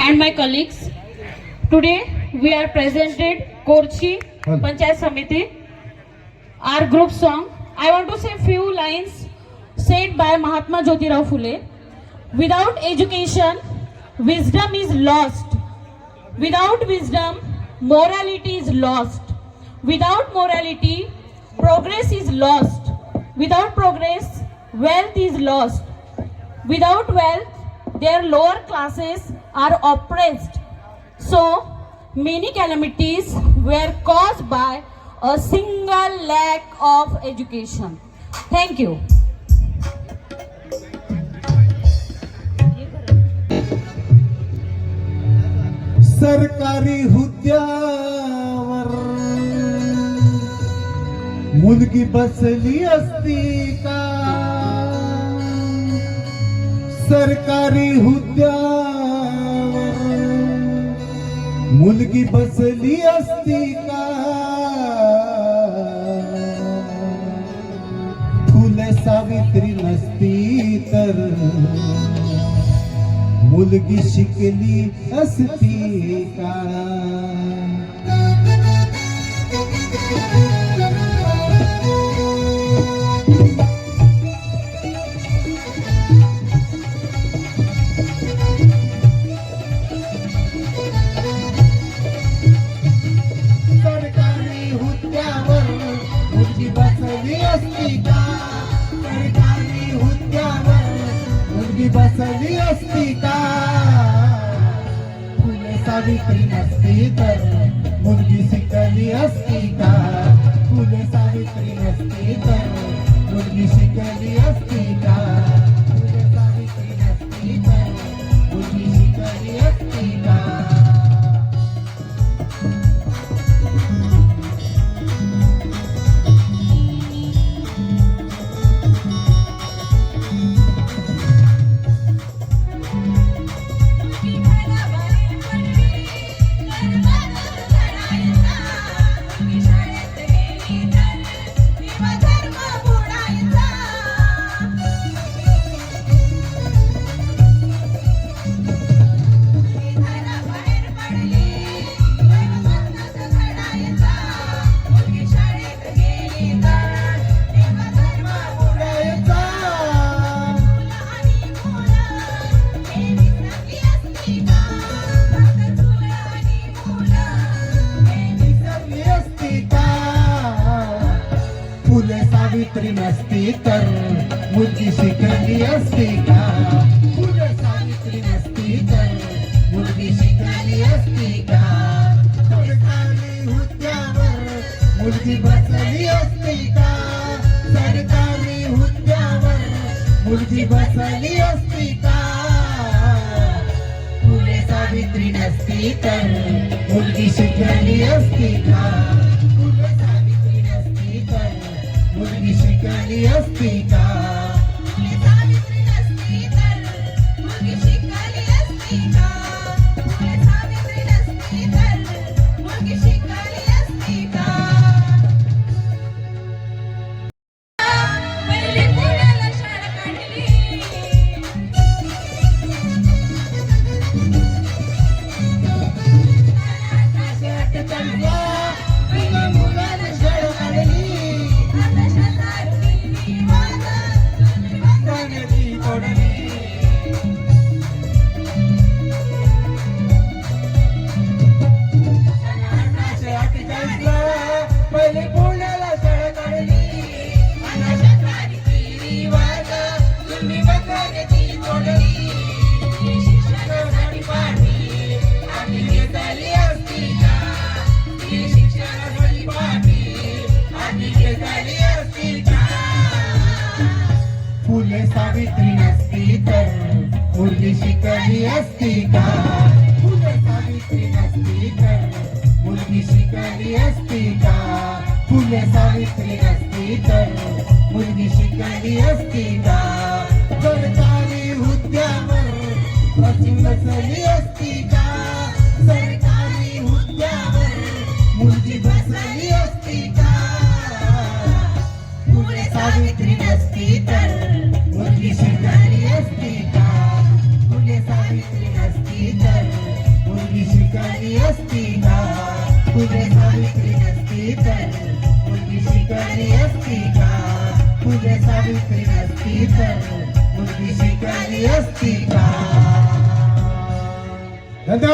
and my colleagues. Today we are presented Korchi Panchayat Samiti, our group song. I want to say few lines said by Mahatma Jyotirao Phule. Without education, wisdom is lost. Without wisdom, morality is lost. Without morality, progress is lost. Without progress, wealth is lost. Without wealth, their lower classes are oppressed. So, many calamities were caused by a single lack of education. Thank you. सरकारी हुद्द्यावर मुलगी बसली असती का? सरकारी हुद्द्यावर मुलगी बसली असती का? फुले सावित्री नसती तर मुलगी शिकली असती का? सरकारी हुद्द्यावर मुलगी बसली असती का? सरकारी हुद्द्यावर मुलगी बसली असती का? फुले सावित्री नसती तर मुलगी शिकली असती का? फुले सावित्री नसती तर मुलगी शिकली असती का? फुले सावित्री नसती तर मुलगी शिकली असती का? फुले सावित्री नसती तर मुलगी शिकली असती का? फुले सावित्री नसती तर मुलगी शिकली असती का? सरकारी हुद्द्यावर मुलगी बसली असती का? सरकारी हुद्द्यावर मुलगी बसली असती का? फुले सावित्री नसती तर मुलगी शिकली असती का? फुले सावित्री नसती तर मुलगी शिकली असती का? फुले सावित्री नसती तर मुलगी शिकली असती का? फुले सावित्री नसती तर मुलगी शिकली असती का? पहिली पुण्याला शाळा काढली, पहिली मुलाला शाळा काढली, आता शेतात गेली वागा, गाण्याची तोडली. पहिले पुण्याला शाळा काढली, आता शेतात गेली वागा, तुम्ही बघण्याची तोडली. शिक्षणासाठी पाठी आम्ही घेतली असती का? शिक्षणासाठी पाठी आम्ही घेतली असती का? फुले सावित्री नसती तर मुलगी शिकली असती का? फुले सावित्री नसती तर मुलगी शिकली असती का? फुले सावित्री नसती तर मुलगी शिकली असती का? सरकारी हुद्द्यावर बसली असती का? सरकारी हुद्द्यावर मुलगी बसली असती का? फुले सावित्री नसती तर मुलगी शिकली असती का? फुले सावित्री नसती तर शिकली असती का तुझे सावित्री नसती तर मुलगी शिकली असती का तुझे सावित्री नसती तर मुलगी शिकली असती का. धन्यवाद.